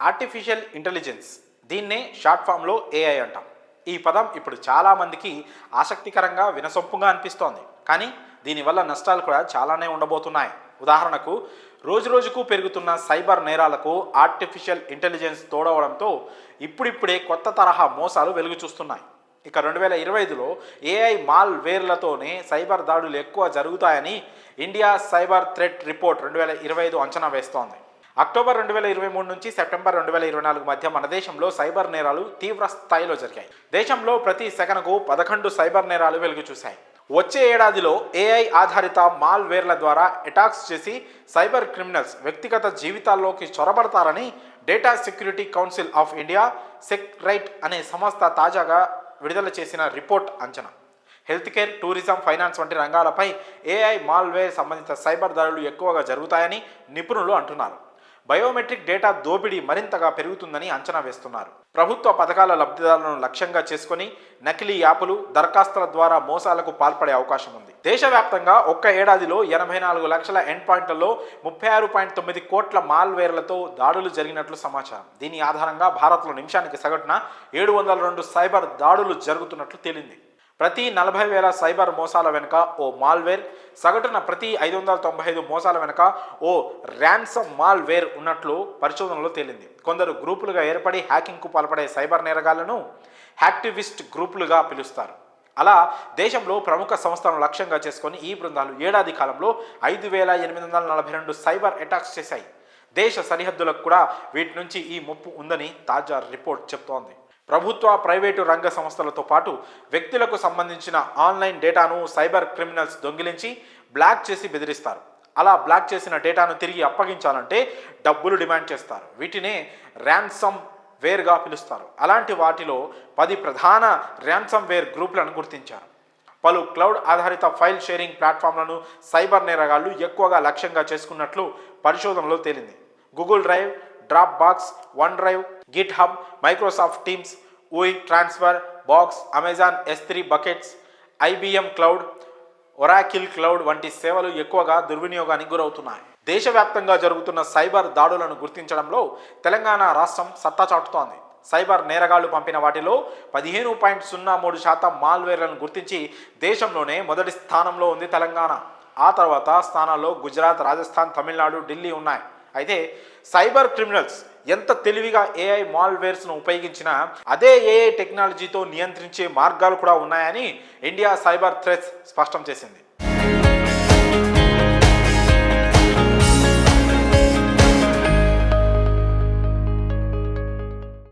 Artificial intelligence, దీన్నే short ఫామ్లో AI అంటాం. ఈ పదం ఇప్పుడు చాలామందికి ఆసక్తికరంగా వినసొంపుగా అనిపిస్తోంది. కానీ దీనివల్ల నష్టాలు కూడా చాలానే ఉండబోతున్నాయి. ఉదాహరణకు, రోజురోజుకు పెరుగుతున్న సైబర్ నేరాలకు ఆర్టిఫిషియల్ ఇంటెలిజెన్స్ తోడవడంతో ఇప్పుడిప్పుడే కొత్త తరహా మోసాలు వెలుగు చూస్తున్నాయి. ఇక 2025లో ఏఐ మాల్ వేర్లతోనే సైబర్ దాడులు ఎక్కువ జరుగుతాయని ఇండియా సైబర్ థ్రెట్ రిపోర్ట్ 2025 అంచనా వేస్తోంది. అక్టోబర్ 2023 నుంచి సెప్టెంబర్ 2024 మధ్య మన దేశంలో సైబర్ నేరాలు తీవ్ర స్థాయిలో జరిగాయి. దేశంలో ప్రతి సెకనుకు 11 సైబర్ నేరాలు వెలుగు చూశాయి. వచ్చే ఏడాదిలో ఏఐ ఆధారిత మాల్వేర్ల ద్వారా అటాక్స్ చేసి సైబర్ క్రిమినల్స్ వ్యక్తిగత జీవితాల్లోకి చొరబడతారని data security council of India Seqrite అనే సంస్థ తాజాగా విడుదల చేసిన రిపోర్ట్ అంచనా. హెల్త్ కేర్, టూరిజం, ఫైనాన్స్ వంటి రంగాలపై ఏఐ మాల్వేర్ సంబంధిత సైబర్ దాడులు ఎక్కువగా జరుగుతాయని నిపుణులు అంటున్నారు. బయోమెట్రిక్ డేటా దోపిడీ మరింతగా పెరుగుతుందని అంచనా వేస్తున్నారు. ప్రభుత్వ పథకాల లబ్ధిదారులను లక్ష్యంగా చేసుకుని నకిలీ యాపులు, దరఖాస్తుల ద్వారా మోసాలకు పాల్పడే అవకాశం ఉంది. దేశవ్యాప్తంగా ఒక్క ఏడాదిలో 84 లక్షల ఎండ్ పాయింట్లలో 36.9 కోట్ల మాల్వేర్లతో దాడులు జరిగినట్లు సమాచారం. దీని ఆధారంగా భారత్లో నిమిషానికి సగటున 702 సైబర్ దాడులు జరుగుతున్నట్లు తేలింది. ప్రతి 40,000 సైబర్ మోసాల వెనుక ఓ మాల్వేర్, సగటున ప్రతి 595 మోసాల వెనుక ఓ ర్యాన్సమ్ మాల్వేర్ ఉన్నట్లు పరిశోధనలో తేలింది. కొందరు గ్రూపులుగా ఏర్పడి హ్యాకింగ్కు పాల్పడే సైబర్ నేరగాళ్లను హ్యాక్టివిస్ట్ గ్రూపులుగా పిలుస్తారు. అలా దేశంలో ప్రముఖ సంస్థలను లక్ష్యంగా చేసుకొని ఈ బృందాలు ఏడాది కాలంలో 5,842 సైబర్ అటాక్స్ చేశాయి. దేశ సరిహద్దులకు కూడా వీటి నుంచి ఈ ముప్పు ఉందని తాజా రిపోర్ట్ చెప్తోంది. ప్రభుత్వ, ప్రైవేటు రంగ సంస్థలతో పాటు వ్యక్తులకు సంబంధించిన ఆన్లైన్ డేటాను సైబర్ క్రిమినల్స్ దొంగిలించి బ్లాక్ చేసి బెదిరిస్తారు. అలా బ్లాక్ చేసిన డేటాను తిరిగి అప్పగించాలంటే డబ్బులు డిమాండ్ చేస్తారు. వీటినే ర్యాన్సమ్ వేర్గా పిలుస్తారు. అలాంటి వాటిలో 10 ప్రధాన ర్యాన్సమ్ వేర్ గ్రూపులను గుర్తించారు. పలు క్లౌడ్ ఆధారిత ఫైల్ షేరింగ్ ప్లాట్ఫామ్లను సైబర్ నేరగాళ్లు ఎక్కువగా లక్ష్యంగా చేసుకున్నట్లు పరిశోధనలో తేలింది. Google Drive, Dropbox, OneDrive, GitHub, Microsoft Teams, WeTransfer box, Amazon S3 buckets, IBM cloud, Oracle cloud వంటి సేవలు ఎక్కువగా దుర్వినియోగానికి గురవుతున్నాయి. దేశవ్యాప్తంగా జరుగుతున్న సైబర్ దాడులను గుర్తించడంలో తెలంగాణ రాష్ట్రం సత్తా చాటుతోంది. సైబర్ నేరగాళ్లు పంపిన వాటిలో 15.03% మాల్వేర్లను గుర్తించి దేశంలోనే మొదటి స్థానంలో ఉంది తెలంగాణ. ఆ తర్వాత స్థానాల్లో గుజరాత్, రాజస్థాన్, తమిళనాడు, ఢిల్లీ ఉన్నాయి. అయితే సైబర్ క్రిమినల్స్ ఎంత తెలివిగా ఏఐ మాల్వేర్స్ను ఉపయోగించినా అదే ఏఐ టెక్నాలజీతో నియంత్రించే మార్గాలు కూడా ఉన్నాయని ఇండియా సైబర్ థ్రెట్స్ స్పష్టం చేసింది.